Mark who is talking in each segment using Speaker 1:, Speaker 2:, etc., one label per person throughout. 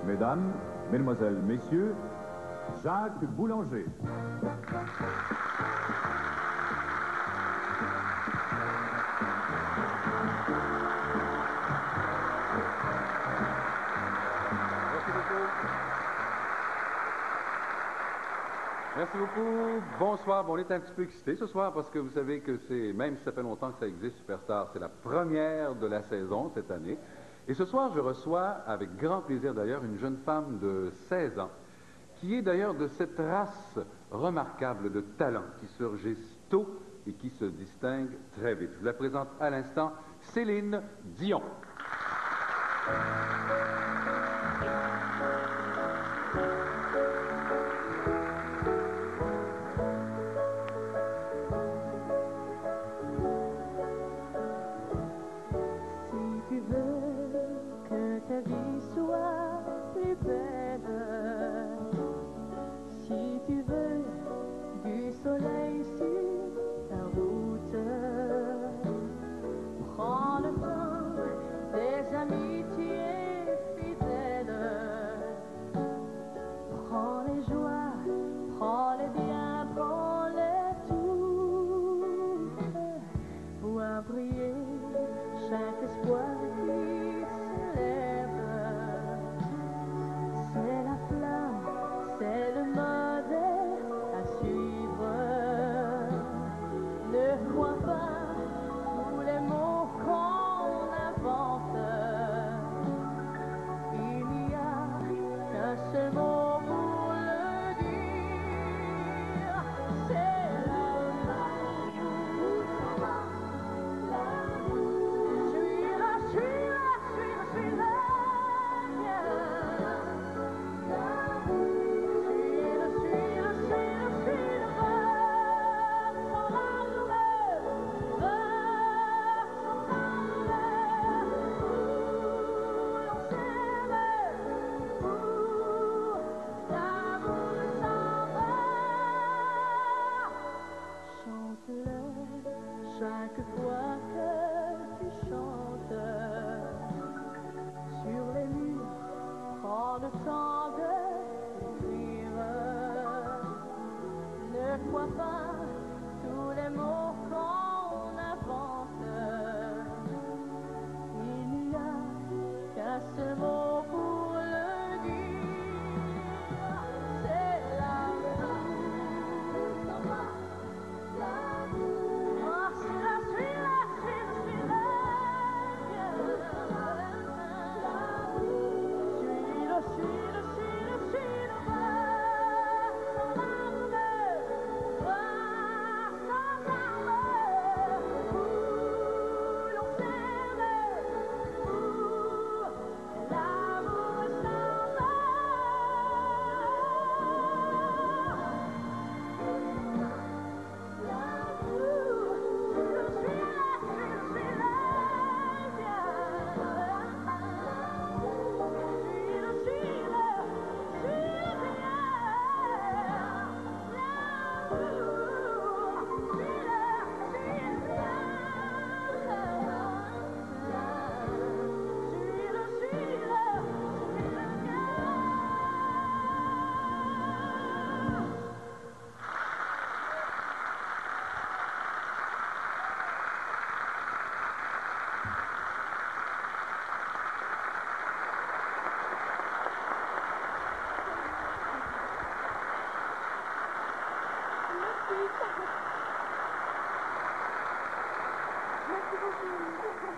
Speaker 1: Mesdames, Mesdemoiselles, Messieurs, Jacques Boulanger.
Speaker 2: Merci beaucoup. Bonsoir. Bon, on est un petit peu excités ce soir parce que vous savez que c'est, même si ça fait longtemps que ça existe, Superstar, c'est la première de la saison cette année. Et ce soir, je reçois, avec grand plaisir d'ailleurs, une jeune femme de 16 ans, qui est d'ailleurs de cette race remarquable de talents qui surgissent tôt et qui se distinguent très vite. Je vous la présente à l'instant, Céline Dion.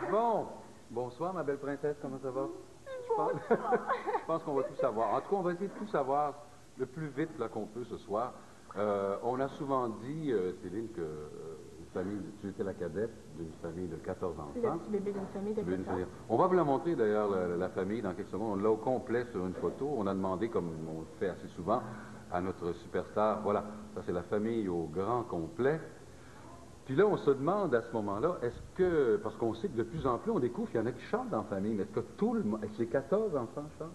Speaker 2: Bon, bonsoir ma belle princesse, comment ça va? Je pense qu'on va tout savoir. En tout cas, on va essayer de tout savoir le plus vite qu'on peut ce soir. On a souvent dit, Céline, que tu étais la cadette d'une famille de 14 enfants.
Speaker 3: Le petit bébé d'une famille de 14 ans.
Speaker 2: On va vous la montrer d'ailleurs, la famille, dans quelques secondes. On l'a au complet sur une photo. On a demandé, comme on le fait assez souvent, à notre superstar, voilà, ça c'est la famille au grand complet. Puis là, on se demande à ce moment-là, est-ce que, parce qu'on sait que de plus en plus, on découvre qu'il y en a qui chantent dans la famille, mais est-ce que tout le monde, est-ce que les 14 enfants chantent?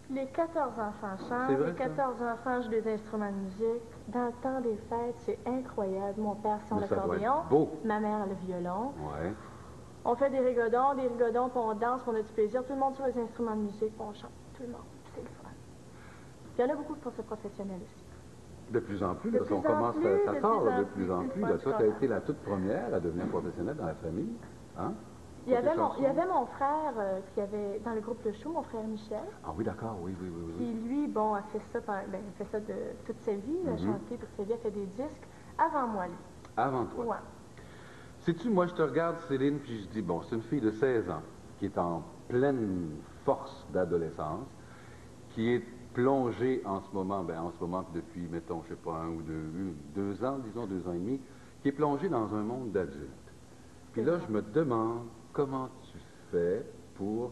Speaker 3: Les 14 enfants chantent,
Speaker 2: vrai,
Speaker 3: les 14 enfants jouent des instruments de musique. Dans le temps des fêtes, c'est incroyable. Mon père son l'accordéon, ma mère le violon.
Speaker 2: Ouais.
Speaker 3: On fait des rigodons, puis on danse, puis on a du plaisir. Tout le monde sur les instruments de musique, puis on chante. Tout le monde. c'est le fun. Puis il y en a beaucoup pour ce professionnel aussi.
Speaker 2: De plus en plus, on commence, ça sort de plus en plus. Toi, tu as été la toute première à devenir professionnelle dans la famille. Hein?
Speaker 3: Il y avait mon frère qui avait, dans le groupe Le Show, mon frère Michel.
Speaker 2: Ah oui, d'accord, oui.
Speaker 3: Puis lui, bon, a fait ça, fait ça de toute sa vie, il a chanté toute sa vie, a fait des disques avant moi, lui.
Speaker 2: Avant toi?
Speaker 3: Ouais.
Speaker 2: Sais-tu, moi, je te regarde, Céline, puis je dis, bon, c'est une fille de 16 ans qui est en pleine force d'adolescence, qui est plongée en ce moment depuis, mettons, je sais pas, 1 ou 2 ans, disons 2 ans et demi, qui est plongée dans un monde d'adultes. Puis là, je me demande comment tu fais pour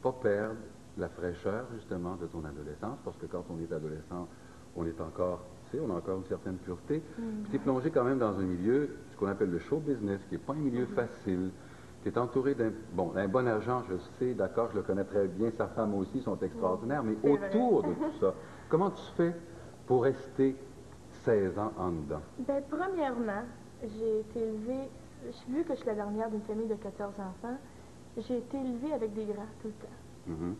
Speaker 2: pas perdre la fraîcheur, justement, de ton adolescence, parce que quand on est adolescent, on est encore, tu sais, on a encore une certaine pureté. Puis tu es plongé quand même dans un milieu, ce qu'on appelle le show business, qui n'est pas un milieu facile. Tu es entouré d'un bon argent, je sais, d'accord, je le connais très bien, sa femme aussi, sont extraordinaires, mais autour de tout ça, comment tu fais pour rester 16 ans en dedans?
Speaker 3: Bien, premièrement, j'ai été élevée, vu que je suis la dernière d'une famille de 14 enfants, j'ai été élevée avec des grands tout le temps.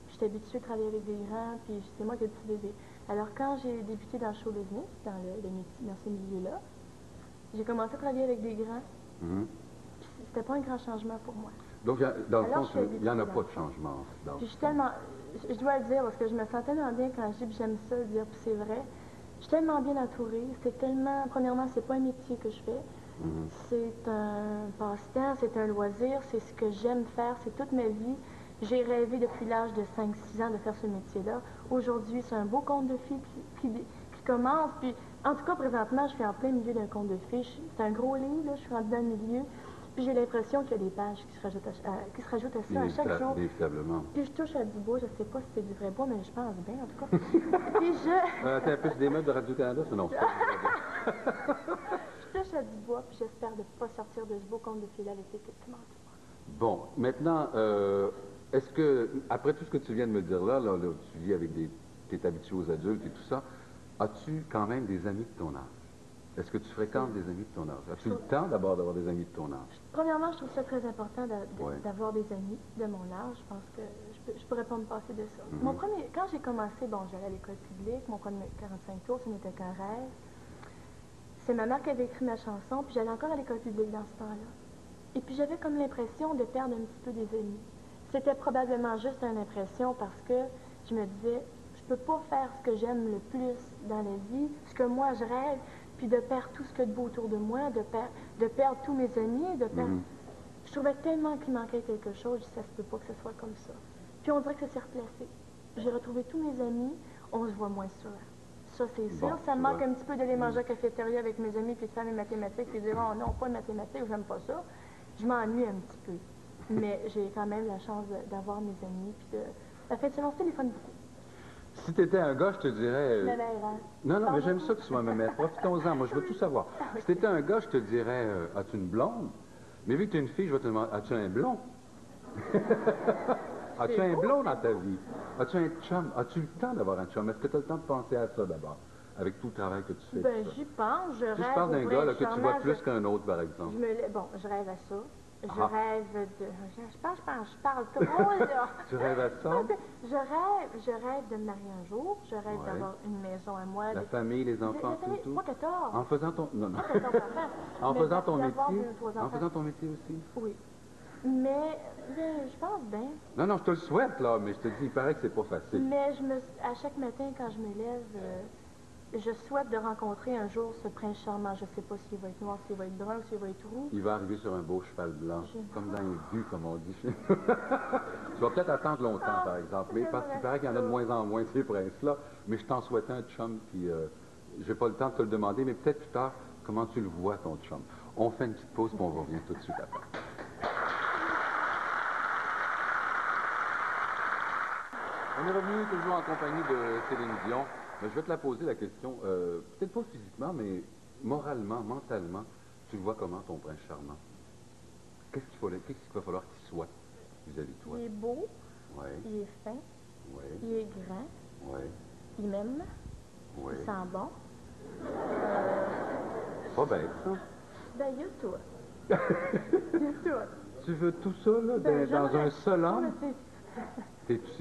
Speaker 3: J'étais habituée à travailler avec des grands, puis c'est moi qui ai le petit bébé. Alors, quand j'ai débuté dans le show business, dans ce milieu-là, j'ai commencé à travailler avec des grands. C'était pas un grand changement pour moi.
Speaker 2: Donc, dans le fond, il n'y en a pas de changement.
Speaker 3: Puis je dois le dire, parce que je me sens tellement bien quand je dis, puis j'aime ça le dire, puis c'est vrai. Je suis tellement bien entourée. C'est tellement, premièrement, c'est pas un métier que je fais. C'est un passe-temps, c'est un loisir, c'est ce que j'aime faire, c'est toute ma vie. J'ai rêvé depuis l'âge de 5-6 ans de faire ce métier-là. Aujourd'hui, c'est un beau conte de filles qui commence. Puis, en tout cas, présentement, je suis en plein milieu d'un conte de filles. C'est un gros livre, là, je suis rentrée dans le milieu. Puis j'ai l'impression qu'il y a des pages qui se rajoutent à ça à chaque jour.
Speaker 2: Inévitablement.
Speaker 3: Puis je touche à du bois, je sais pas si c'est du vrai bois, mais je pense bien, en tout cas. Puis
Speaker 2: t'es un peu des meubles de Radio-Canada, c'est non?
Speaker 3: Je touche à du bois, puis j'espère de ne pas sortir de ce beau conte de filles avec l'équipe qui m'entoure.
Speaker 2: Bon, maintenant, est-ce que, après tout ce que tu viens de me dire là, tu vis avec tu es habitué aux adultes et tout ça, as-tu quand même des amis de ton âge? Est-ce que tu fréquentes des amis de ton âge? As-tu le temps d'abord d'avoir des amis de ton âge?
Speaker 3: Premièrement, je trouve ça très important d'avoir des amis de mon âge. Je pense que je pourrais pas me passer de ça. Quand j'ai commencé, j'allais à l'école publique, mon premier 45 tours, ce n'était qu'un rêve. C'est ma mère qui avait écrit ma chanson, puis j'allais encore à l'école publique dans ce temps-là. Et puis j'avais comme l'impression de perdre un petit peu des amis. C'était probablement juste une impression parce que je me disais, je peux pas faire ce que j'aime le plus dans la vie, ce que moi je rêve, puis de perdre tout ce qu'il y a de beau autour de moi, de perdre tous mes amis, de perdre... Je trouvais tellement qu'il manquait quelque chose, je disais, ça se peut pas que ce soit comme ça. Puis on dirait que ça s'est replacé. J'ai retrouvé tous mes amis, on se voit moins souvent. Ça, c'est sûr. Ça me manque un petit peu d'aller manger à la cafétéria avec mes amis, puis de faire mes mathématiques, puis de dire, oh non, pas de mathématiques, j'aime pas ça. Je m'ennuie un petit peu. Mais j'ai quand même la chance d'avoir mes amis, puis de... La fête selon ce téléphone beaucoup.
Speaker 2: Si tu étais un gars, je te dirais...
Speaker 3: Ma mère, hein?
Speaker 2: Non, mais j'aime ça que tu sois ma mère. Profitons-en, moi, je veux tout savoir. Si tu étais un gars, je te dirais, as-tu une blonde? Mais vu que tu es une fille, je vais te demander, as-tu un blond? As-tu un blond dans ta vie? As-tu un chum? As-tu le temps d'avoir un chum? Est-ce que tu as le temps de penser à ça d'abord? Avec tout le travail que tu fais.
Speaker 3: Ben, j'y pense, je rêve.
Speaker 2: Si je parle d'un gars là, que tu vois plus qu'un autre, par exemple.
Speaker 3: Je rêve à ça. Je rêve de... Je parle trop, là.
Speaker 2: Tu rêves à ça?
Speaker 3: Je rêve de me marier un jour. Je rêve d'avoir une maison à moi.
Speaker 2: La famille, les enfants, tout.
Speaker 3: Pas 14.
Speaker 2: En faisant ton... Non. En faisant ton métier? En faisant ton métier aussi?
Speaker 3: Oui. Mais je pense bien.
Speaker 2: Non, je te le souhaite, là, mais je te dis, il paraît que c'est pas facile.
Speaker 3: Mais à chaque matin, quand je me lève, je souhaite de rencontrer un jour ce prince charmant. Je ne sais pas s'il va être noir, s'il va être brun, s'il va être roux.
Speaker 2: Il va arriver sur un beau cheval blanc, comme dans les vues, comme on dit. Tu vas peut-être attendre longtemps, par exemple, mais parce qu'il paraît qu'il y en a de moins en moins, ces princes-là. Mais je t'en souhaite un chum, puis j'ai pas le temps de te le demander, mais peut-être plus tard, comment tu le vois, ton chum. On fait une petite pause, puis on revient tout de suite après. On est revenu toujours en compagnie de Céline Dion. Mais je vais te la poser la question, peut-être pas physiquement, mais moralement, mentalement, tu le vois comment ton prince charmant? Qu'est-ce qu'il va falloir qu'il soit vis-à-vis de toi?
Speaker 3: Il est beau, il est fin, il est grand, il m'aime, il sent bon.
Speaker 2: Pas bête, ça?
Speaker 3: Ben, il y a tout.
Speaker 2: Tu veux tout ça, là, dans un seul homme? Es-tu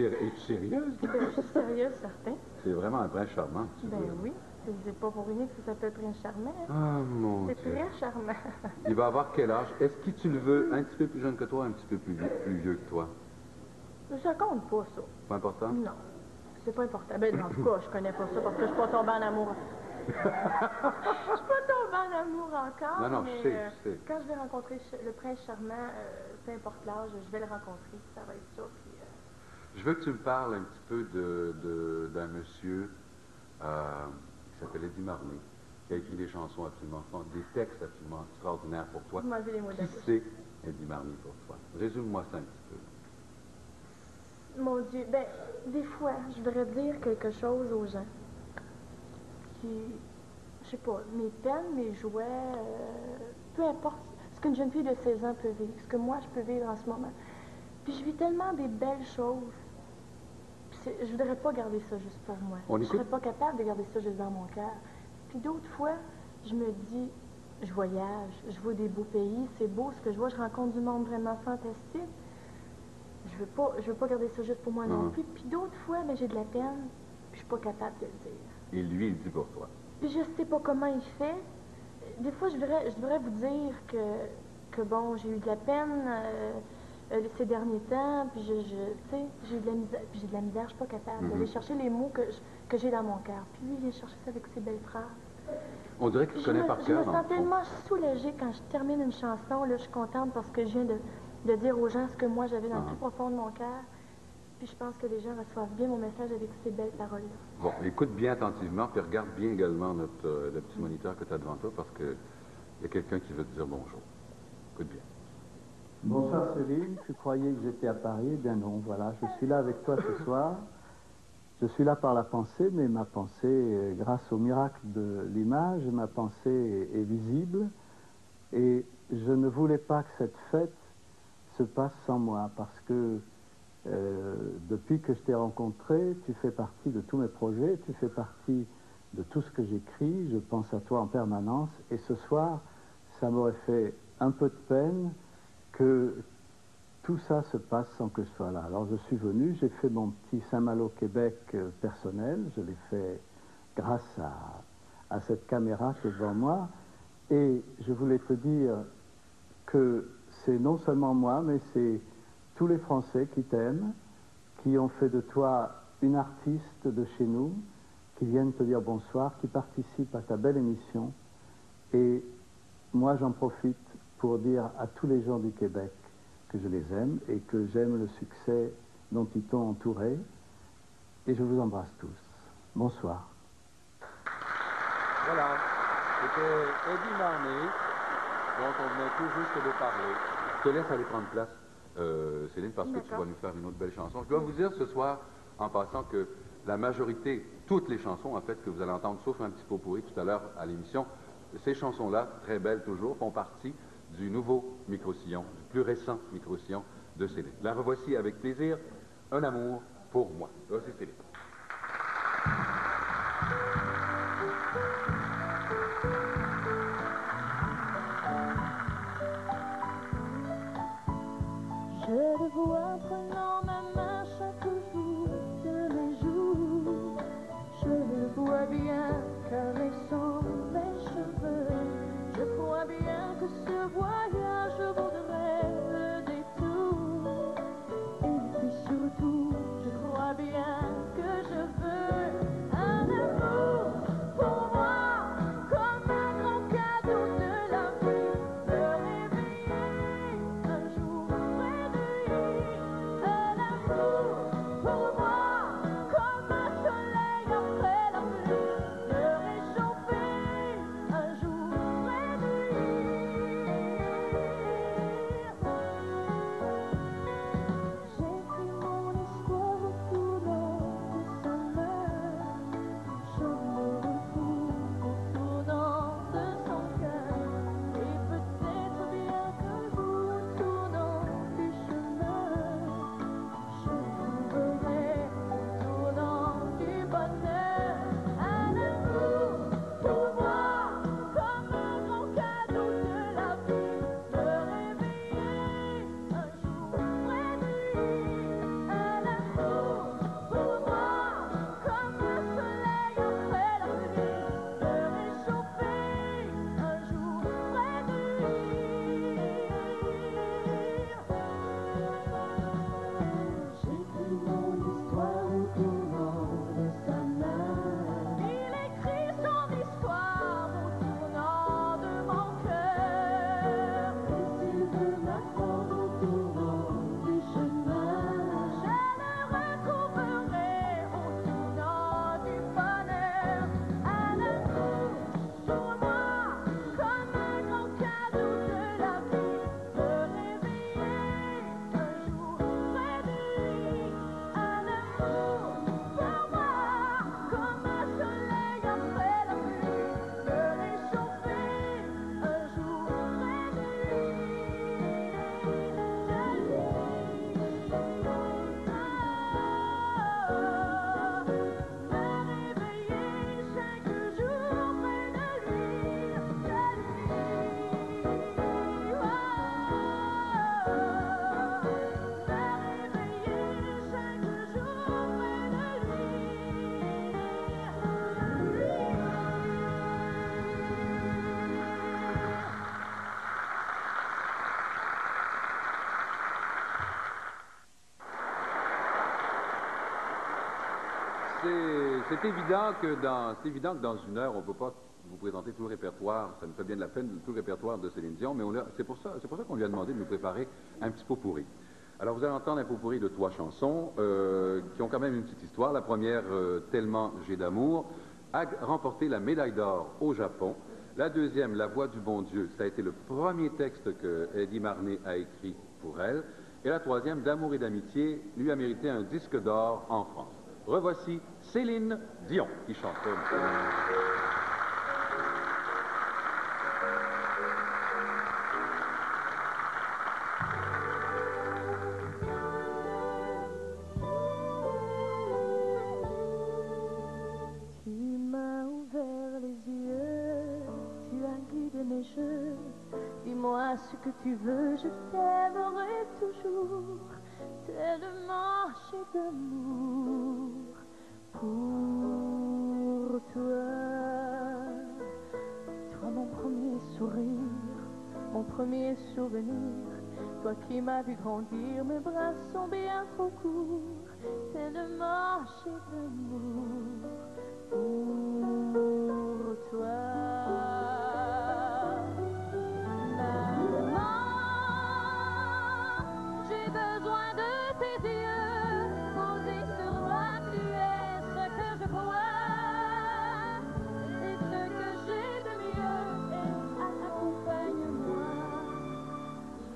Speaker 2: sérieuse?
Speaker 3: Ben, je suis sérieuse, certain.
Speaker 2: C'est vraiment un prince charmant.
Speaker 3: Ben oui. C'est pas pour rien que ça s'appelle Prince Charmant.
Speaker 2: Ah, mon
Speaker 3: C'est
Speaker 2: Dieu.
Speaker 3: très charmant.
Speaker 2: Il va avoir quel âge? Est-ce que tu le veux un petit peu plus jeune que toi, un petit peu plus vieux que toi?
Speaker 3: Ça compte pas, ça.
Speaker 2: Pas important?
Speaker 3: Non. C'est pas important. Ben, en tout cas, je connais pas ça parce que je suis pas tombée en amour. Je suis pas tombée en amour encore.
Speaker 2: Non, non,
Speaker 3: mais,
Speaker 2: je sais.
Speaker 3: Quand je vais rencontrer le Prince Charmant, peu importe l'âge, je vais le rencontrer. Ça va être ça. Puis,
Speaker 2: Je veux que tu me parles un petit peu d'un monsieur qui s'appelle Eddie Marnay, qui a écrit des chansons absolument, des textes absolument extraordinaires pour toi.
Speaker 3: vous m'enlevez les mots
Speaker 2: Qui
Speaker 3: d'accueil.
Speaker 2: c'est Eddie Marnay pour toi? Résume-moi ça un petit peu.
Speaker 3: Mon Dieu, ben, des fois, je voudrais dire quelque chose aux gens qui, je sais pas, mes peines, mes jouets, peu importe ce qu'une jeune fille de 16 ans peut vivre, ce que moi je peux vivre en ce moment. Puis je vis tellement des belles choses. Puis je voudrais pas garder ça juste pour moi. Je serais pas capable de garder ça juste dans mon cœur. Puis d'autres fois, je me dis, je voyage, je vois des beaux pays, c'est beau ce que je vois, je rencontre du monde vraiment fantastique. Je veux pas garder ça juste pour moi non plus. Puis d'autres fois, ben, j'ai de la peine, puis je suis pas capable de le dire.
Speaker 2: Et lui, il dit pour toi.
Speaker 3: Puis je sais pas comment il fait. Des fois, je devrais vous dire que bon, j'ai eu de la peine ces derniers temps, puis tu sais, j'ai eu de la misère, puis j'ai de la misère, je suis pas capable d'aller chercher les mots que j'ai dans mon cœur. Puis lui, il vient chercher ça avec ses belles phrases.
Speaker 2: On dirait qu'il connaît par cœur.
Speaker 3: Je me sens tellement soulagée quand je termine une chanson, là, je suis contente parce que je viens de dire aux gens ce que moi j'avais dans le plus profond de mon cœur. Puis je pense que les gens reçoivent bien mon message avec ces belles paroles-là.
Speaker 2: Bon, écoute bien attentivement, puis regarde bien également le petit moniteur que tu as devant toi, parce qu'il y a quelqu'un qui veut te dire bonjour. Écoute bien.
Speaker 4: Bonsoir Céline, tu croyais que j'étais à Paris? Eh bien non, voilà, je suis là avec toi ce soir. Je suis là par la pensée, mais ma pensée, grâce au miracle de l'image, ma pensée est visible. Et je ne voulais pas que cette fête se passe sans moi, parce que depuis que je t'ai rencontré, tu fais partie de tous mes projets, tu fais partie de tout ce que j'écris, je pense à toi en permanence, et ce soir, ça m'aurait fait un peu de peine que tout ça se passe sans que je sois là. Alors je suis venu, j'ai fait mon petit Saint-Malo Québec personnel, je l'ai fait grâce à cette caméra qui est devant moi, et je voulais te dire que c'est non seulement moi, mais c'est tous les Français qui t'aiment, qui ont fait de toi une artiste de chez nous, qui viennent te dire bonsoir, qui participent à ta belle émission. Et moi, j'en profite pour dire à tous les gens du Québec que je les aime et que j'aime le succès dont ils t'ont entouré. Et je vous embrasse tous. Bonsoir.
Speaker 2: Voilà, c'était Eddie Marnay, dont on venait tout juste de parler. Je te laisse aller prendre place, Céline, parce que tu vas nous faire une autre belle chanson. Je dois vous dire ce soir, en passant, que la majorité, toutes les chansons, en fait, que vous allez entendre, sauf un petit pot pourri tout à l'heure à l'émission, ces chansons-là, très belles toujours, font partie du nouveau micro-sillon, du plus récent micro-sillon de Céline. La revoici avec plaisir, Un amour pour moi. Voici Céline.
Speaker 3: Je le vois prenant ma main chaque jour de mes jours. Je le vois bien caressant mes cheveux. Je crois bien que ce voyage vaudrait le détour. Et puis surtout, je crois bien que je veux un amour pour moi, comme un grand cadeau de la vie. Me réveiller un jour près de lui,
Speaker 2: c'est évident que dans une heure, on ne peut pas vous présenter tout le répertoire. Ça nous fait bien de la peine, tout le répertoire de Céline Dion, mais c'est pour ça qu'on lui a demandé de nous préparer un petit pot-pourri. Alors, vous allez entendre un pot-pourri de 3 chansons qui ont quand même une petite histoire. La première, Tellement j'ai d'amour, a remporté la médaille d'or au Japon. La deuxième, La voix du bon Dieu, ça a été le premier texte que Eddie Marnay a écrit pour elle. Et la troisième, D'amour et d'amitié, lui a mérité un disque d'or en France. Revoici Céline Dion qui chante.
Speaker 3: Tu m'as ouvert les yeux, tu as guidé mes jeux. Dis-moi ce que tu veux, je t'aimerai toujours. Tellement j'ai d'amour pour toi. Toi mon premier sourire, mon premier souvenir. Toi qui m'as vu grandir, mes bras sont bien trop courts. Tellement j'ai d'amour pour toi. Maman, j'ai besoin de tes yeux posés sur moi. Tu es ce que je vois et ce que j'ai de mieux. Accompagne-moi.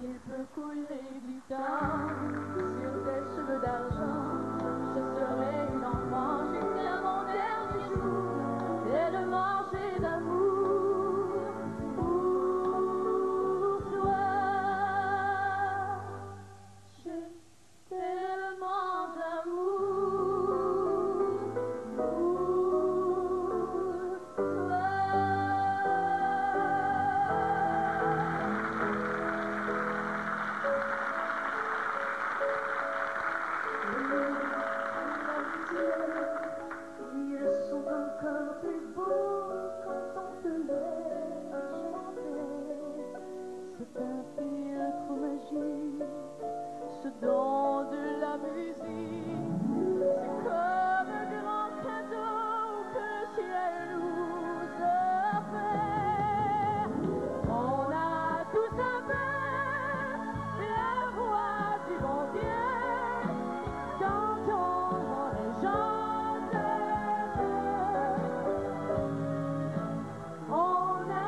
Speaker 3: Il peut couler du temps sur tes cheveux d'argent. Je serai une enfant jusqu'à mon dernier jour. Tellement j'ai d'amour pour toi. J'ai tellement d'amour pour toi. Ils sont encore plus beaux quand on te les chantait. C'est un filtre magique, ce don de la musique. C'est comme un grand cadeau que le ciel nous offert. On a tous un peu la voix du bon Dieu quand on voit les gens. On a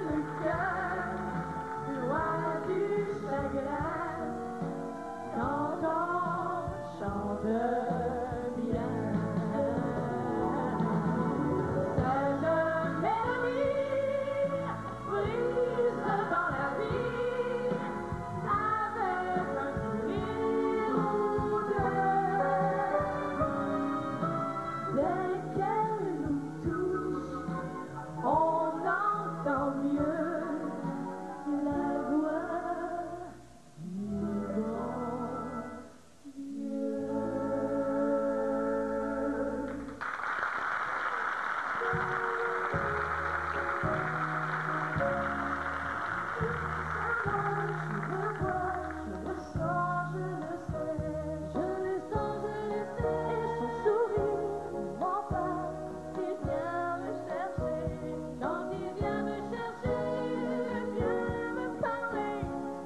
Speaker 3: le cœur loin du chagrin quand on chante bien. Seule mélodie brise dans la vie avec un sourire ou deux. Dès qu'elle nous touche, on entend mieux la voix du bon Dieu. Je le vois, je le sens, je le sais. Je le sens, je le sais. Et son sourire ne ment pas. Il vient me chercher. Quand il vient me chercher, il vient me parler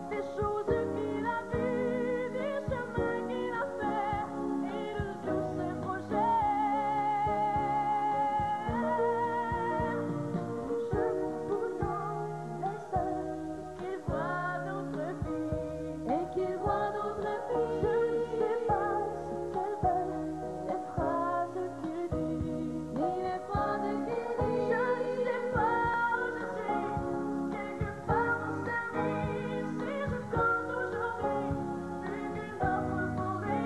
Speaker 3: des choses qu'il a vues, des chemins qu'il a fait et de tous ses projets. Je pourtant les seuls qu'il voit d'autres filles et qu'il voit d'autres filles. Je ne sais pas ce qu'elles veulent, les phrases qu'il dit, ni les phrases qu'il dit. Je ne sais pas où je suis, quelque part mon service. Si je compte aujourd'hui, plus qu'une offre pour lui.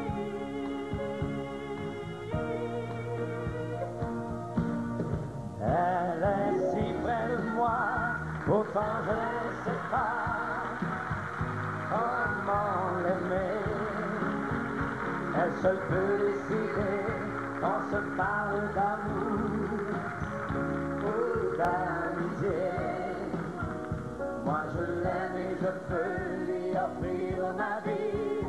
Speaker 5: Elle est si près de moi, pourtant je ne sais pas comment l'aimer. Elle seule peut décider quand se parle d'amour ou d'amitié. Moi je l'aime et je peux lui offrir ma vie,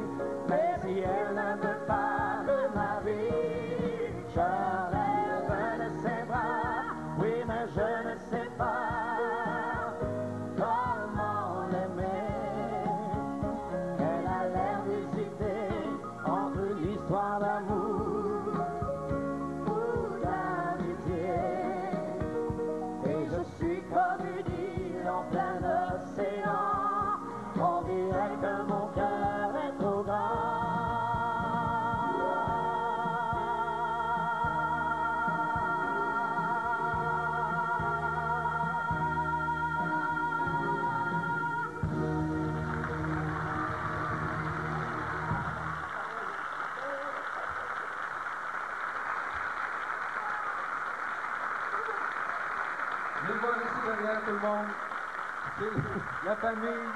Speaker 5: mais si elle ne veut pas de ma vie, je
Speaker 2: applaudissements tout le monde. C'est la famille.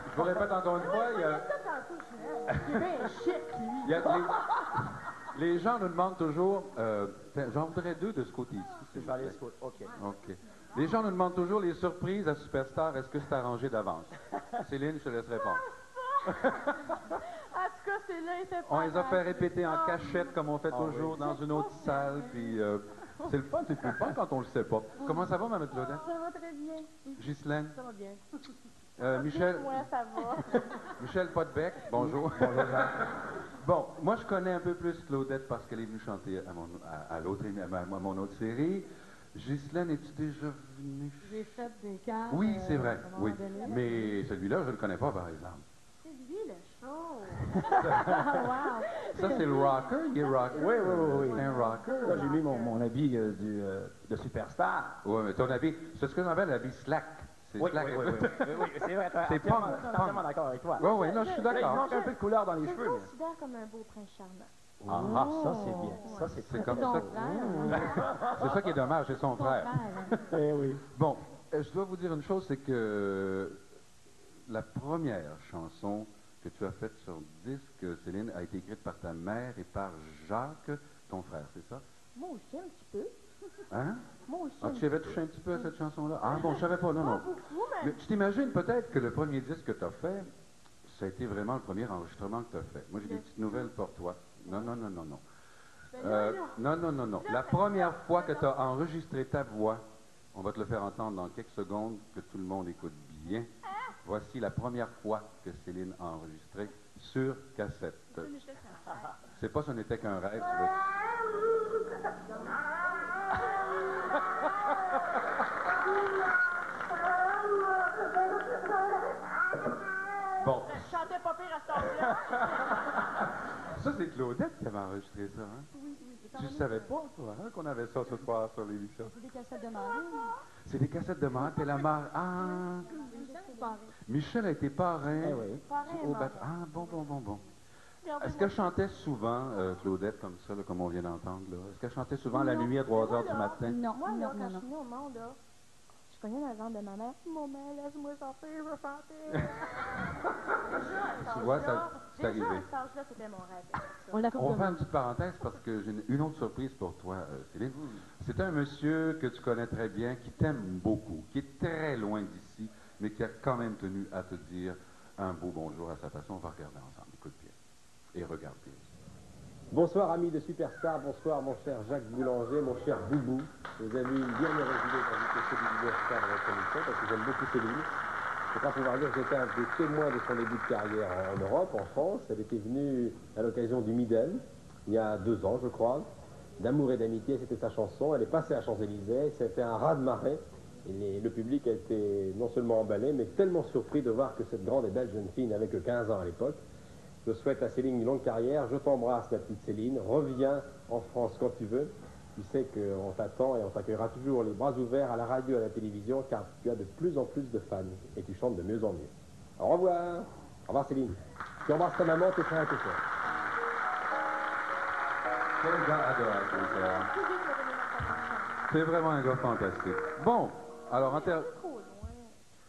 Speaker 2: Je vous répète encore une fois, il y a les gens nous demandent toujours, j'en voudrais deux de ce côté-ci.
Speaker 6: Je vais aller au OK.
Speaker 2: OK. Les gens nous demandent toujours les surprises à Superstar, est-ce que c'est arrangé d'avance? Céline, je te laisse répondre.
Speaker 3: En tout cas, celle-là était pas.
Speaker 2: On les a fait répéter en cachette, comme on fait toujours, dans une autre salle, puis c'est le fun, c'est plus fun quand on le sait pas. Comment ça va, Mme Claudette?
Speaker 3: Ça va très bien.
Speaker 2: Ghislaine?
Speaker 3: Ça va bien.
Speaker 2: Michel?
Speaker 3: Ouais, ça va.
Speaker 2: Michel Potbec, bonjour. Bon, moi je connais un peu plus Claudette parce qu'elle est venue chanter à mon autre série. Ghislaine, es-tu déjà venue?
Speaker 7: J'ai fait des camps.
Speaker 2: Oui, c'est vrai,
Speaker 7: à un moment
Speaker 2: oui.
Speaker 7: donné.
Speaker 2: Mais celui-là, je ne le connais pas, par exemple.
Speaker 3: C'est lui, le show.
Speaker 7: Wow!
Speaker 2: Ça, c'est le rocker, il est rocker.
Speaker 6: Oui.
Speaker 2: C'est un rocker.
Speaker 6: Là, j'ai mis mon habit de superstar.
Speaker 2: Oui, mais ton habit, c'est ce que j'appelle l'habit slack. C'est
Speaker 6: Oui,
Speaker 2: slack.
Speaker 6: c'est vrai.
Speaker 2: C'est
Speaker 6: Entièrement
Speaker 2: punk.
Speaker 6: entièrement d'accord avec toi.
Speaker 2: Oui, non, je suis
Speaker 6: Là, il
Speaker 2: d'accord.
Speaker 6: manque un peu de couleur dans les
Speaker 3: Je
Speaker 6: cheveux.
Speaker 3: le
Speaker 6: Mais...
Speaker 3: considère comme un beau prince charmant.
Speaker 6: Ah, ça, c'est bien. Ça, c'est
Speaker 2: C'est
Speaker 6: très
Speaker 2: comme
Speaker 7: Ton
Speaker 2: ça.
Speaker 7: frère.
Speaker 2: C'est ça qui est dommage, c'est son
Speaker 7: Ton
Speaker 2: frère.
Speaker 7: frère.
Speaker 6: Eh oui.
Speaker 2: Bon, je dois vous dire une chose, c'est que la première chanson que tu as faite sur disque, Céline, a été écrite par ta mère et par Jacques, ton frère, c'est ça?
Speaker 3: Moi aussi, un petit peu.
Speaker 2: Hein?
Speaker 3: Moi aussi.
Speaker 2: Ah, tu avais touché un petit peu à cette chanson-là? Ah bon, je savais pas, non.
Speaker 3: Pas beaucoup, mais...
Speaker 2: Mais tu t'imagines peut-être que le premier disque que tu as fait, ça a été vraiment le premier enregistrement que tu as fait. Moi, j'ai des petites nouvelles pour toi. Non.
Speaker 3: Ben
Speaker 2: Non. La première fois que tu as enregistré ta voix, on va te le faire entendre dans quelques secondes, que tout le monde écoute bien. Voici la première fois que Céline a enregistré sur cassette. C'est pas ce n'était qu'un rêve. Bon.
Speaker 3: Je chantais pas pire à ce temps-là.
Speaker 2: Ça, c'est Claudette qui avait enregistré ça, hein?
Speaker 7: Oui.
Speaker 2: Tu ne savais pas, toi, hein, qu'on avait ça ce soir sur l'émission?
Speaker 7: C'est des cassettes de Marie.
Speaker 2: C'est des cassettes de Marc et la mère. Ah! Michel a été parrain.
Speaker 6: Eh oui.
Speaker 2: Au Ah, bon. Est-ce qu'elle chantait souvent, Claudette, comme ça, là, comme on vient d'entendre, là? Est-ce qu'elle chantait souvent la nuit à 3 heures du matin?
Speaker 7: Non,
Speaker 3: Moi, là, quand je
Speaker 7: non.
Speaker 3: suis venue au monde, là, je cognais dans le ventre de ma mère. Maman, laisse-moi sortir, je veux chanter.
Speaker 2: Tu vois, ça, c'est arrivé.
Speaker 3: À cet âge-là, c'était mon rêve.
Speaker 7: On l'a
Speaker 2: On va faire une petite parenthèse parce que j'ai une autre surprise pour toi, Céline. C'est un monsieur que tu connais très bien, qui t'aime beaucoup, qui est très loin d'ici, mais qui a quand même tenu à te dire un beau bonjour à sa façon. On va regarder ensemble. Écoute bien. Et regarde bien.
Speaker 8: Bonsoir amis de Superstar, bonsoir mon cher Jacques Boulanger, mon cher Boubou. Vous avez eu une bien heureuse idée d'inviter Céline Dion dans votre émission parce que j'aime beaucoup Céline. Je crois pouvoir dire que j'étais un des témoins de son début de carrière en Europe, en France. Elle était venue à l'occasion du Miden, il y a 2 ans je crois. D'amour et d'amitié, c'était sa chanson. Elle est passée à Champs-Élysées, c'était un raz-de-marée. Et le public a été non seulement emballé, mais tellement surpris de voir que cette grande et belle jeune fille n'avait que 15 ans à l'époque. Je souhaite à Céline une longue carrière. Je t'embrasse, ma petite Céline. Reviens en France quand tu veux. Tu sais qu'on t'attend et on t'accueillera toujours les bras ouverts à la radio et à la télévision car tu as de plus en plus de fans et tu chantes de mieux en mieux. Au revoir. Au revoir, Céline. Tu embrasses ta maman, tes frères et tes soeurs.
Speaker 2: Quel gars adorable, ça. C'est vraiment un gars fantastique. Bon, alors en termes...
Speaker 3: Trop loin.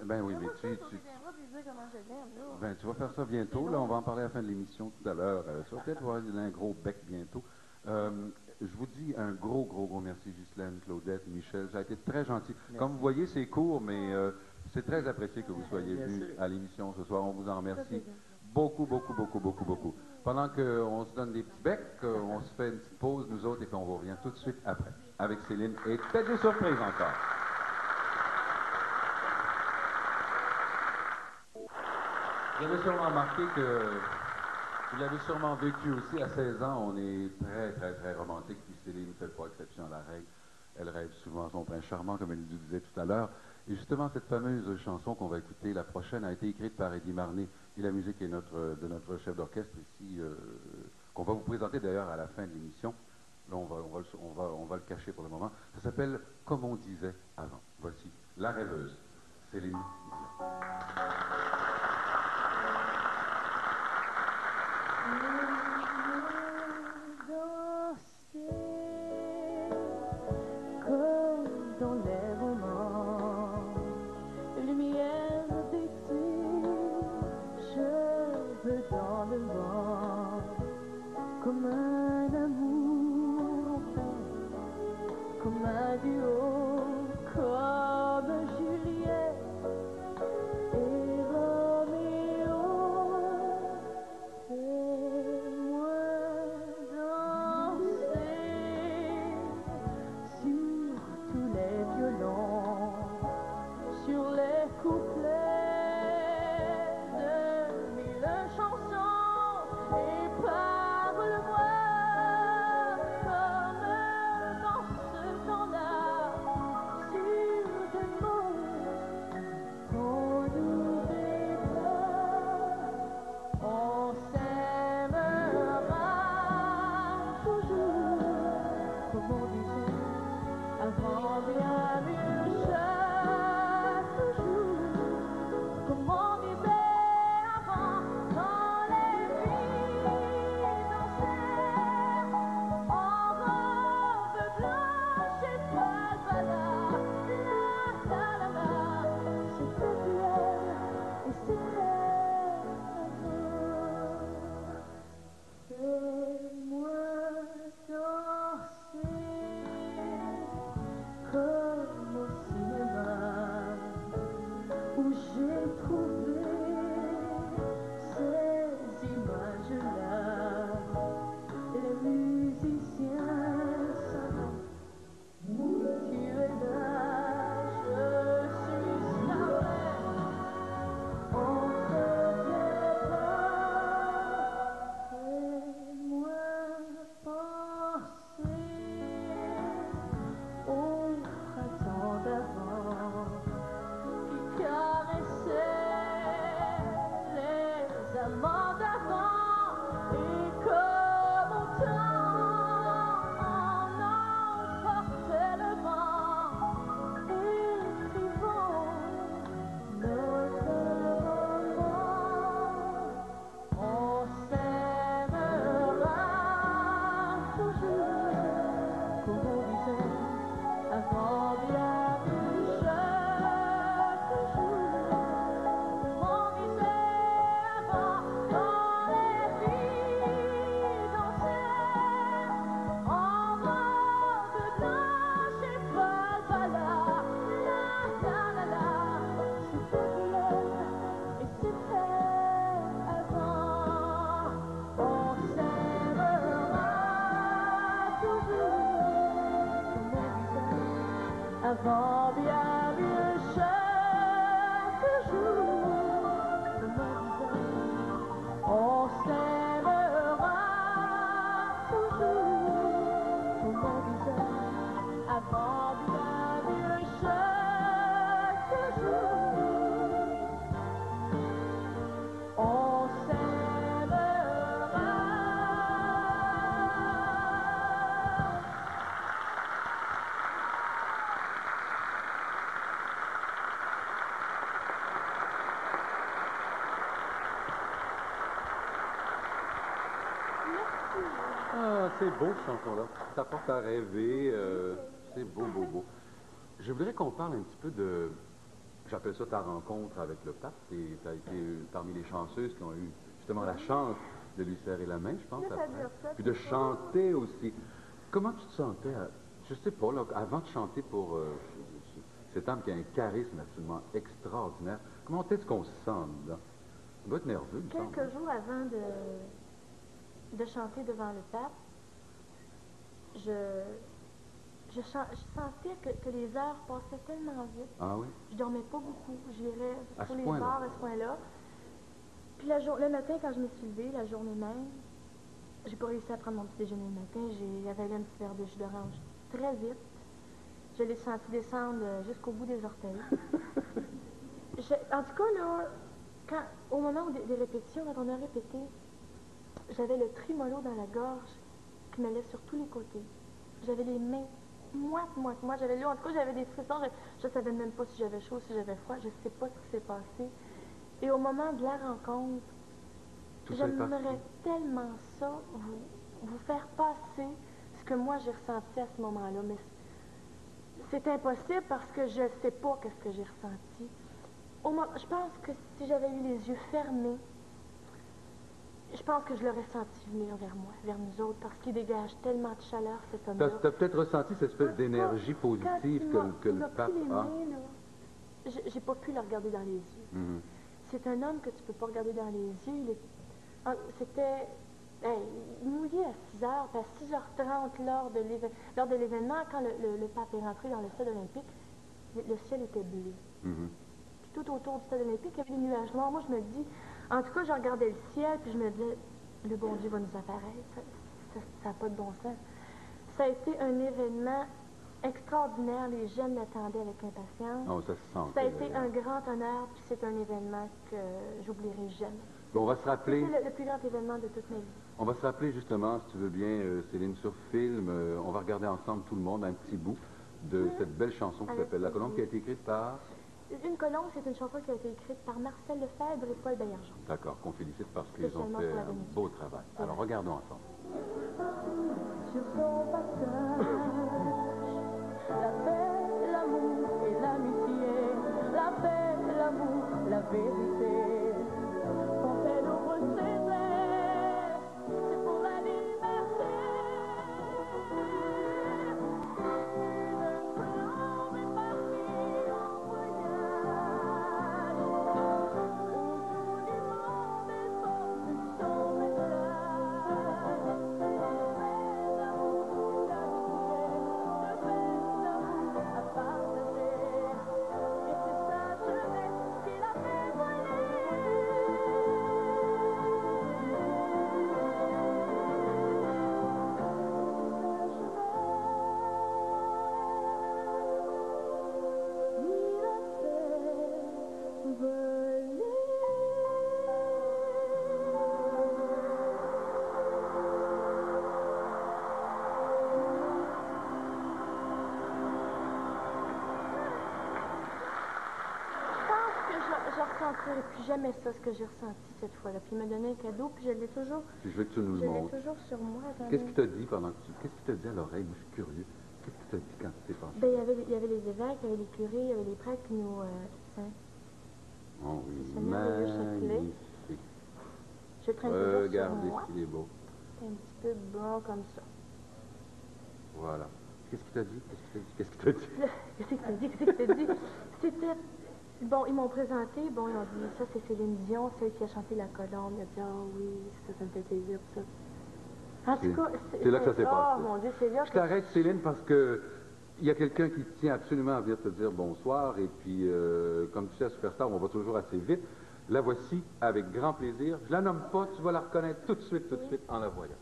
Speaker 2: Ben oui, mais
Speaker 3: Tu viendras lui dire comment je l'aime, là.
Speaker 2: Ben, tu vas faire ça bientôt. Là, on va en parler à la fin de l'émission tout à l'heure. Tu vas peut-être voir un gros bec bientôt. Je vous dis un gros merci, Ghislaine, Claudette, Michel. Ça a été très gentil.
Speaker 6: Merci.
Speaker 2: Comme vous voyez, c'est court, mais c'est très apprécié que vous soyez venus à l'émission ce soir. On vous en remercie beaucoup. Pendant qu'on se donne des petits becs, on se fait une petite pause, nous autres, et puis on vous revient tout de suite après, avec Céline. Et peut-être des surprises encore. Vous avez sûrement remarqué que vous l'avez sûrement vécu aussi à 16 ans. On est très romantique. Puis Céline ne fait pas exception à la règle. Elle rêve souvent à son prince charmant, comme elle le disait tout à l'heure. Et justement, cette fameuse chanson qu'on va écouter, la prochaine, a été écrite par Eddie Marnay. Et la musique est de notre chef d'orchestre ici, qu'on va vous présenter d'ailleurs à la fin de l'émission. Là, on va le cacher pour le moment. Ça s'appelle Comme on disait avant. Voici La rêveuse, Céline Dion.
Speaker 3: Dans
Speaker 2: Ah, c'est beau, cette chanson-là. Ça porte à rêver. C'est beau, beau, beau. Je voudrais qu'on parle un petit peu de... J'appelle ça ta rencontre avec le pape. Tu as été parmi les chanceuses qui ont eu justement la chance de lui serrer la main, je pense, après. Puis de chanter aussi. Comment tu te sentais, je sais pas, là, avant de chanter pour cet homme qui a un charisme absolument extraordinaire, comment est-ce qu'on se sent dedans? On doit être nerveux, il me semble.
Speaker 3: Quelques jours avant de chanter devant le pape, je sentais que les heures passaient tellement vite.
Speaker 2: Ah oui?
Speaker 3: Je dormais pas beaucoup. J'irais
Speaker 2: À
Speaker 3: sur
Speaker 2: ce
Speaker 3: les
Speaker 2: point-là?
Speaker 3: bars à ce point-là. Puis le matin, quand je me suis levée, la journée même, j'ai pas réussi à prendre mon petit déjeuner le matin. J'ai avalé un petit verre de jus d'orange très vite. Je l'ai senti descendre jusqu'au bout des orteils. En tout cas, là, au moment des répétitions, quand on a répété, j'avais le trémolo dans la gorge qui m'allait sur tous les côtés. J'avais les mains moites. J'avais en tout cas, j'avais des frissons. Je ne savais même pas si j'avais chaud, si j'avais froid. Je ne sais pas ce qui s'est passé. Et au moment de la rencontre, j'aimerais tellement ça, vous faire passer ce que moi j'ai ressenti à ce moment-là. Mais c'est impossible parce que je ne sais pas ce que j'ai ressenti. Je pense que si j'avais eu les yeux fermés, je pense que je l'aurais senti venir vers moi, vers nous autres, parce qu'il dégage tellement de chaleur, cet homme-là.
Speaker 2: Tu as peut-être ressenti cette espèce d'énergie positive que le pape a.
Speaker 3: J'ai pas pu le regarder dans les yeux. C'est un homme que tu peux pas regarder dans les yeux. C'était mouillé à 6 heures, puis à 6h30 lors de l'événement, quand le pape est rentré dans le stade olympique, le ciel était bleu. Puis tout autour du stade olympique, il y avait des nuages noirs. Moi, je me dis, en tout cas, je regardais le ciel, puis je me disais, le bon Dieu va nous apparaître. Ça n'a pas de bon sens. Ça a été un événement extraordinaire. Les jeunes l'attendaient avec impatience.
Speaker 2: Oh, ça se sent.
Speaker 3: Ça a été un grand honneur, puis c'est un événement que j'oublierai jamais.
Speaker 2: Bon, on va se rappeler.
Speaker 3: C'était le plus grand événement de toute ma vie.
Speaker 2: On va se rappeler justement, si tu veux bien, Céline, sur film. On va regarder ensemble tout le monde un petit bout de cette belle chanson qui s'appelle La Colombe, qui a été écrite par...
Speaker 3: Une colombe, c'est une chanson qui a été écriite par Marcel Lefebvre et Paul Baillargeon.
Speaker 2: D'accord, qu'on félicite parce qu'ils ont fait un beau travail. Alors, regardons ensemble.
Speaker 3: Sur son passage, la paix, l'amour et l'amitié, la paix, l'amour, la vérité. Quand elle ouvre ses ailes, c'est pour la liberté. Une colombe est partie en voyage, au bout du monde et porte son message. À partager, et c'est sa jeunesse qui l'a fait je ressentirai plus jamais ça, ce que j'ai ressenti cette fois-là. Puis il m'a donné un cadeau, puis je l'ai toujours,
Speaker 2: Puis je veux que tu nous le montres.
Speaker 3: sur moi.
Speaker 2: Qu'est-ce qu'il t'a dit pendant que tu... Qu'est-ce qu'il t'a dit à l'oreille? Moi, je suis curieux. Qu'est-ce qu'il t'a dit quand tu t'es pensé?
Speaker 3: Ben, il y avait les évêques, il y avait les curés, il y avait les prêtres qui nous...
Speaker 2: Oh oui,
Speaker 3: ce merveilleux chapelet.
Speaker 2: magnifique.
Speaker 3: Je traîne toujours sur
Speaker 2: Regardez
Speaker 3: moi.
Speaker 2: s'il est beau.
Speaker 3: C'est un petit peu blanc comme ça.
Speaker 2: Voilà. Qu'est-ce qu'il t'a dit? Qu'est-ce qu'il t'a dit?
Speaker 3: Qu'est-ce qu'il t'a dit? C'était... Bon, ils m'ont présenté, bon, ils ont dit, ça c'est Céline Dion, celle qui a chanté La Colombe. Il a dit, ah oui, ça me fait plaisir, ça. En tout cas,
Speaker 2: c'est là que ça s'est passé.
Speaker 3: Oh mon Dieu, c'est là
Speaker 2: Je
Speaker 3: que...
Speaker 2: t'arrête, Céline, parce que il y a quelqu'un qui tient absolument à venir te dire bonsoir. Et puis, comme tu sais, à Superstar, on va toujours assez vite. La voici avec grand plaisir. Je la nomme pas, tu vas la reconnaître tout de suite en la voyant.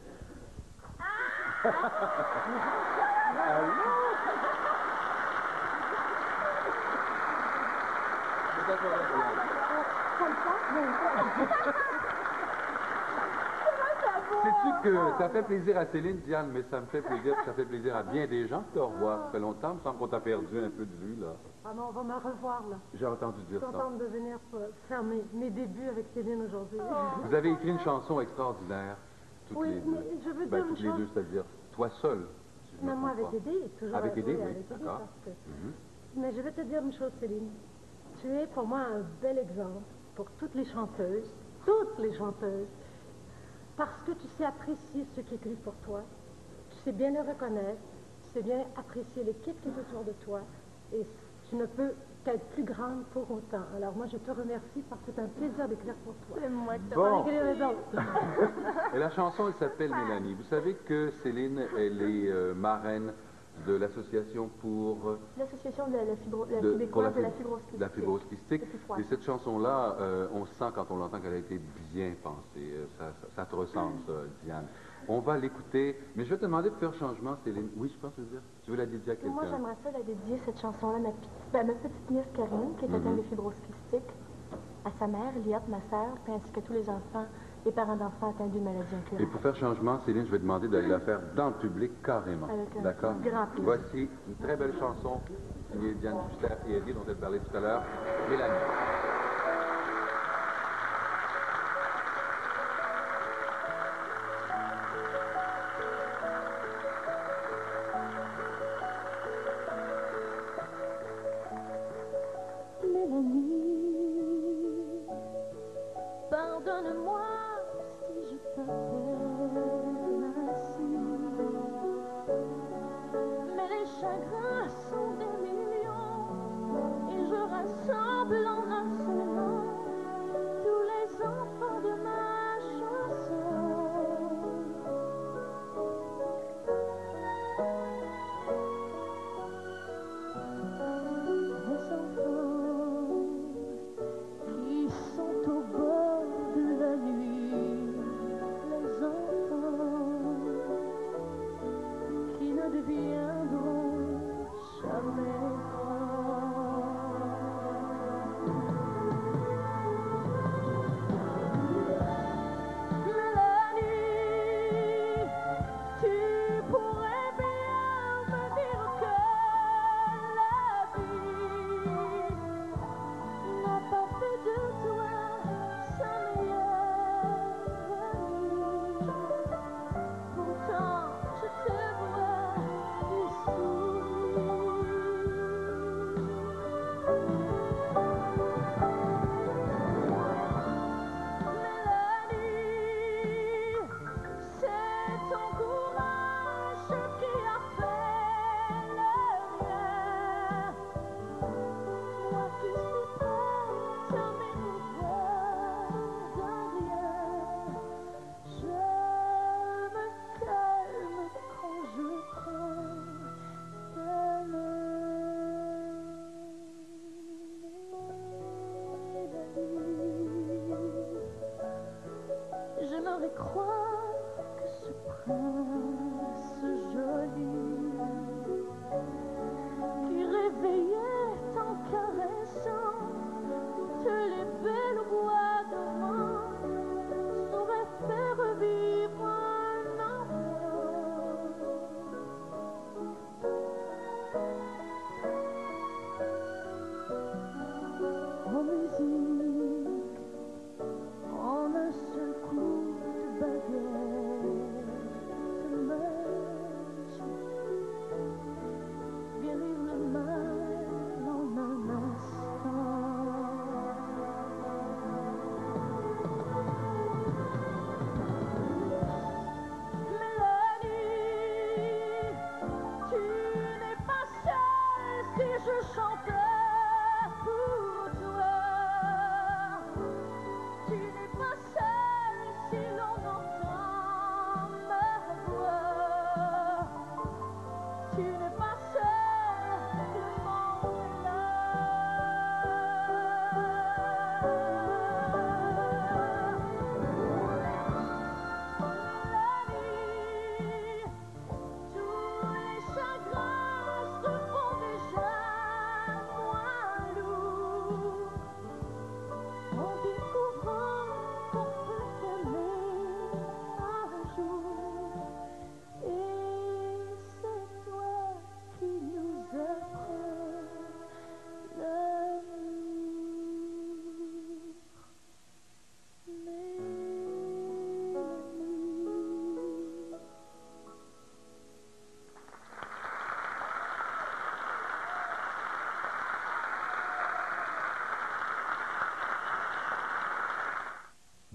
Speaker 2: Sais-tu que ça fait plaisir à Céline, Diane, mais ça me fait plaisir, ça fait plaisir à bien des gens de te revoir. Ça fait longtemps, il me semble qu'on t'a perdu un peu de vue, là.
Speaker 9: Ah non, on va me revoir, là.
Speaker 2: J'ai entendu dire
Speaker 9: Je suis
Speaker 2: ça.
Speaker 9: contente de venir faire mes débuts avec Céline aujourd'hui.
Speaker 2: Vous avez écrit une chanson extraordinaire toutes
Speaker 9: Oui,
Speaker 2: les deux.
Speaker 9: mais je veux
Speaker 2: Ben,
Speaker 9: dire
Speaker 2: toutes
Speaker 9: une
Speaker 2: les
Speaker 9: chose.
Speaker 2: deux, c'est-à-dire toi seul. Si je me
Speaker 9: Mais moi,
Speaker 2: trompe
Speaker 9: avec
Speaker 2: pas.
Speaker 9: Eddie, toujours
Speaker 2: Avec Eddie, oui,
Speaker 9: avec Eddie,
Speaker 2: d'accord.
Speaker 9: parce que...
Speaker 2: Mhm.
Speaker 9: Mais je vais te dire une chose, Céline. Tu es pour moi un bel exemple pour toutes les chanteuses, parce que tu sais apprécier ceux qui écrivent pour toi, tu sais bien le reconnaître, tu sais bien apprécier l'équipe qui est autour de toi, et tu ne peux qu'être plus grande pour autant. Alors moi, je te remercie parce que c'est un plaisir d'écrire pour toi.
Speaker 3: C'est moi qui
Speaker 2: Bon.
Speaker 9: Malgré les autres.
Speaker 2: Et la chanson, elle s'appelle Mélanie. Vous savez que Céline, elle est marraine de l'association pour
Speaker 3: L'association de la
Speaker 2: pour
Speaker 3: québécoise de la fibrose kystique.
Speaker 2: la fibrose kystique.
Speaker 3: Depuis 3
Speaker 2: Et
Speaker 3: ans.
Speaker 2: cette chanson-là, on sent quand on l'entend qu'elle a été bien pensée. Ça te ressemble, ça, Diane. On va l'écouter, mais je vais te demander de faire changement, Céline. Oui, je pense le dire. Tu veux la dédier à
Speaker 3: Moi,
Speaker 2: quelqu'un?
Speaker 3: j'aimerais ça la dédier, cette chanson-là, à ma petite nièce Karine, qui est atteinte de fibrose kystique, à sa mère, Liette, ma sœur, puis ainsi que tous les enfants, les parents d'enfants atteints d'une maladie
Speaker 2: Et
Speaker 3: incurable.
Speaker 2: pour faire changement, Céline, je vais demander d'aller la faire dans le public carrément.
Speaker 3: Avec un
Speaker 2: D'accord?
Speaker 3: grand plaisir.
Speaker 2: Voici une très belle chanson signée Diane Fuster et Eddie, dont elle parlait tout à l'heure, Mélanie.
Speaker 10: Mélanie, pardonne-moi si je t'appelle ainsi. Mais les chagrins sont des millions et je rassemble en un seul nom tous les enfants de ma chanson. Les enfants qui sont au bord de la nuit, les enfants qui ne deviendront jamais grands.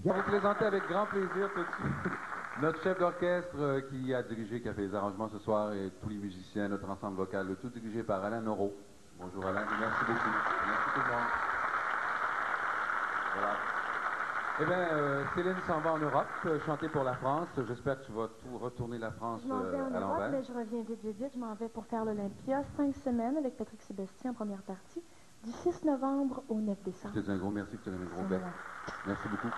Speaker 2: Je vais vous présenter avec grand plaisir tout de suite notre chef d'orchestre qui a dirigé, qui a fait les arrangements ce soir, et tous les musiciens, notre ensemble vocal, le tout dirigé par Alain Noro. Bonjour Alain, et merci beaucoup. Merci tout le monde. Voilà. Eh bien, Céline s'en va en Europe, chanter pour la France. J'espère que tu vas tout retourner la France
Speaker 3: Je m'en vais en
Speaker 2: à
Speaker 3: Europe,
Speaker 2: l'envers.
Speaker 3: mais je reviens vite. Je m'en vais pour faire l'Olympia, 5 semaines avec Patrick Sébastien en première partie, du 6 novembre au 9 décembre.
Speaker 2: Je te dis un gros merci, je te donne un gros bec. Merci beaucoup.